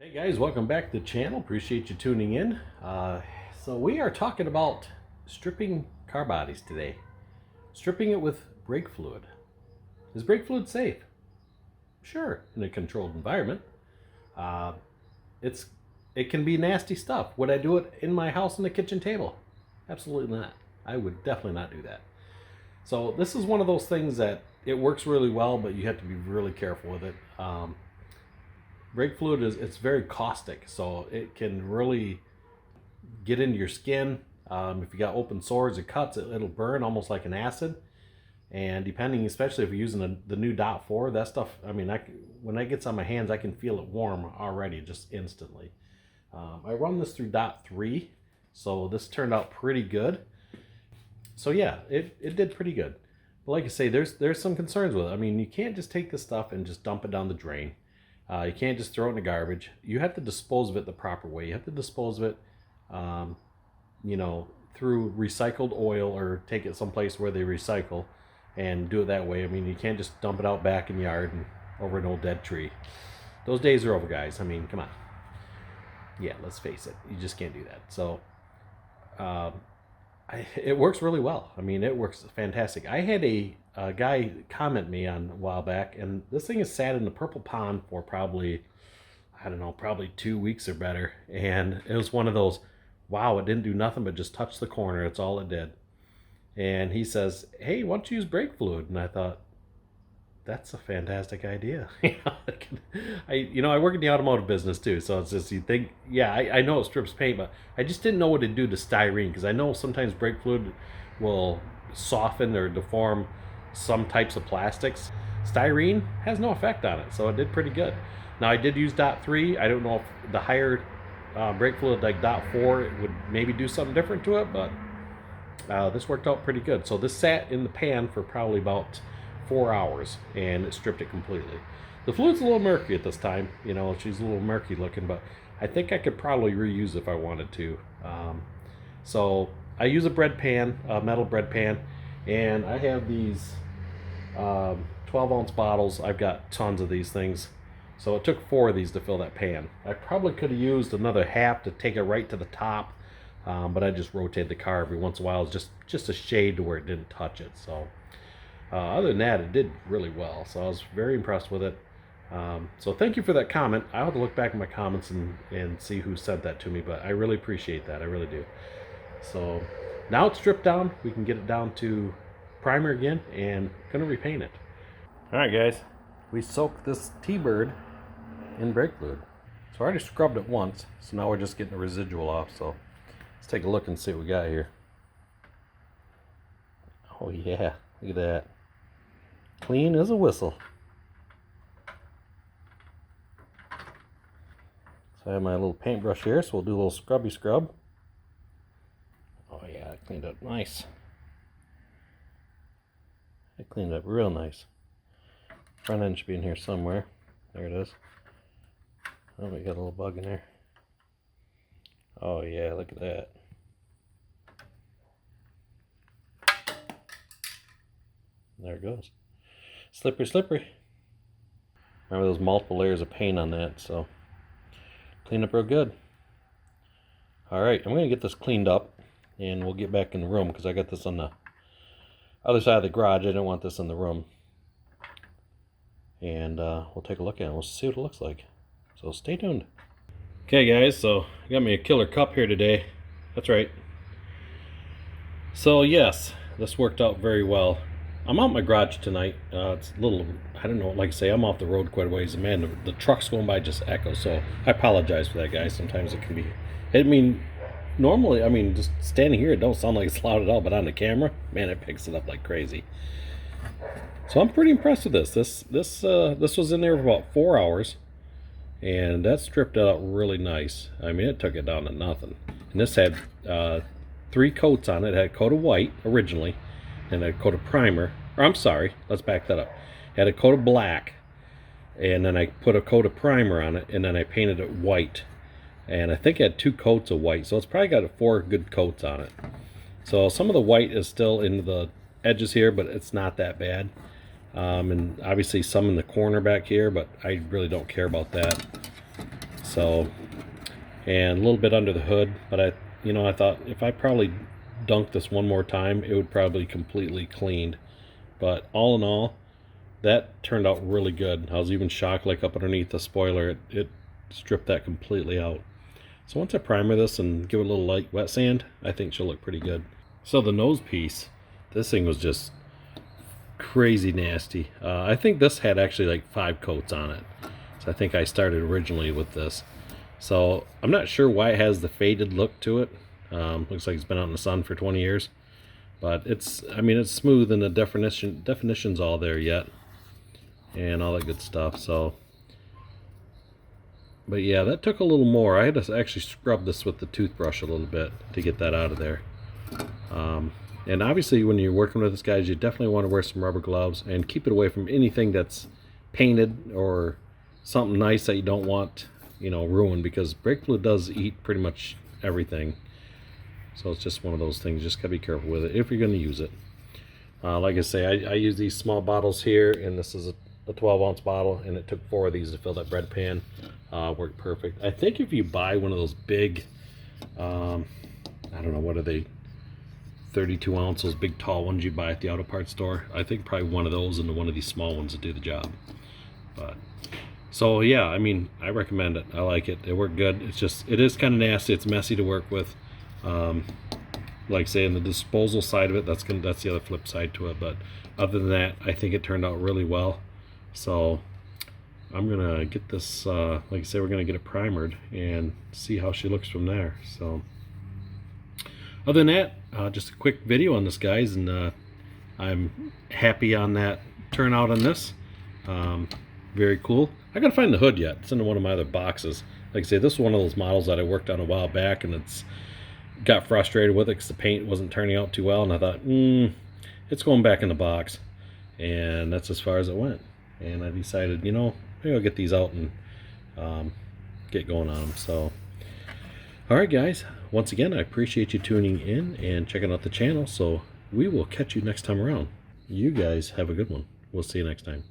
Hey guys, welcome back to the channel. Appreciate you tuning in. So we are talking about stripping car bodies today. Stripping it with brake fluid. Is brake fluid safe? Sure, in a controlled environment. Uh, it can be nasty stuff. Would I do it in my house on the kitchen table? Absolutely not. I would definitely not do that. So this is one of those things that it works really well, but you have to be really careful with it. Brake fluid it's very caustic, so it can really get into your skin. If you got open sores or cuts, it'll burn almost like an acid. And depending, especially if you're using the new .4, that stuff, I mean, when that gets on my hands, I can feel it warm already, just instantly. I run this through .3, so this turned out pretty good. So yeah, it did pretty good. But like I say, there's some concerns with it. I mean, you can't just take this stuff and just dump it down the drain. You can't just throw it in the garbage. You have to dispose of it the proper way. You have to dispose of it, through recycled oil, or take it someplace where they recycle and do it that way. I mean, you can't just dump it out back in the yard and over an old dead tree. Those days are over, guys. I mean, come on. Yeah, let's face it. You just can't do that. So, it works really well. I mean, it works fantastic. I had a guy comment me on a while back, and this thing has sat in the purple pond for probably, I don't know, probably 2 weeks or better. And it was one of those, wow, it didn't do nothing but just touch the corner. That's all it did. And he says, hey, why don't you use brake fluid? And I thought, that's a fantastic idea. I work in the automotive business too, so it's just, you think, yeah, I know it strips paint, but I just didn't know what to do to styrene, because I know sometimes brake fluid will soften or deform some types of plastics. Styrene has no effect on it, so it did pretty good. Now I did use .3. I don't know if the higher brake fluid like .4 it would maybe do something different to it, but this worked out pretty good. So this sat in the pan for probably about 4 hours, and it stripped it completely. The fluid's a little murky at this time. She's a little murky looking, but I think I could probably reuse if I wanted to. So I use a bread pan, a metal bread pan, and I have these 12-ounce bottles. I've got tons of these things. So it took 4 of these to fill that pan. I probably could have used another half to take it right to the top, but I just rotated the car every once in a while, just a shade to where it didn't touch it. So other than that, it did really well. So I was very impressed with it. So thank you for that comment. I'll have to look back in my comments and see who sent that to me, but I really appreciate that. I really do. So now it's stripped down. We can get it down to primer again, and going to repaint it. All right, guys. We soaked this T-Bird in brake fluid. So I already scrubbed it once, so now we're just getting the residual off. So let's take a look and see what we got here. Oh yeah, look at that. Clean as a whistle. So I have my little paintbrush here, so we'll do a little scrubby scrub. Oh yeah, I cleaned up nice. I cleaned up real nice. Front end should be in here somewhere. There it is. Oh, we got a little bug in there. Oh yeah, look at that. There it goes. Slippery, slippery. Remember those multiple layers of paint on that, so clean up real good. Alright, I'm going to get this cleaned up, and we'll get back in the room, because I got this on the other side of the garage. I didn't want this in the room. And we'll take a look at it. We'll see what it looks like. So stay tuned. Okay guys, so I got me a killer cup here today. That's right. So yes, this worked out very well. I'm out in my garage tonight. It's a little, I don't know, like I say, I'm off the road quite a ways. And man, the trucks going by just echo. So I apologize for that, guys. Sometimes it can be, normally, just standing here, it don't sound like it's loud at all. But on the camera, man, it picks it up like crazy. So I'm pretty impressed with this. This was in there for about 4 hours. And that stripped it out really nice. It took it down to nothing. And this had 3 coats on it. It had a coat of white originally, and a coat of primer. Or I'm sorry, let's back that up. It had a coat of black, and then I put a coat of primer on it, and then I painted it white. And I think it had 2 coats of white, so it's probably got 4 good coats on it. So some of the white is still in the edges here, but it's not that bad. And obviously some in the corner back here, but I really don't care about that. So So, and a little bit under the hood, but I thought if I probably dunked this one more time, it would probably completely cleaned. But all in all, that turned out really good. I was even shocked, like up underneath the spoiler, it stripped that completely out. So once I primer this and give it a little light wet sand, I think she'll look pretty good. So the nose piece, this thing was just crazy nasty. I think this had actually like 5 coats on it. So I think I started originally with this. So I'm not sure why it has the faded look to it. Looks like it's been out in the sun for 20 years. But it's smooth, and the definition's all there yet. And all that good stuff. So, but yeah, that took a little more. I had to actually scrub this with the toothbrush a little bit to get that out of there. And obviously when you're working with this, guys, you definitely want to wear some rubber gloves and keep it away from anything that's painted or something nice that you don't want, ruined, because brake fluid does eat pretty much everything. So it's just one of those things. Just gotta be careful with it if you're going to use it. Like I say, I use these small bottles here, and this is a 12-ounce bottle, and it took 4 of these to fill that bread pan. Worked perfect. I think if you buy one of those big, I don't know, what are they, 32 ounce, those big tall ones you buy at the auto parts store, I think probably one of those and one of these small ones to do the job. But so yeah, I recommend it. I like it. It worked good. It is kind of nasty. It's messy to work with. Like saying the disposal side of it, that's the other flip side to it. But other than that, I think it turned out really well. So I'm gonna get this, like I say, we're gonna get it primered and see how she looks from there. So other than that, just a quick video on this, guys, and I'm happy on that turnout on this. Very cool. I gotta find the hood yet. It's in one of my other boxes. Like I say, this is one of those models that I worked on a while back, and got frustrated with it because the paint wasn't turning out too well, and I thought, it's going back in the box, and that's as far as it went. And I decided, maybe I'll get these out and get going on them. So, all right, guys. Once again, I appreciate you tuning in and checking out the channel. So we will catch you next time around. You guys have a good one. We'll see you next time.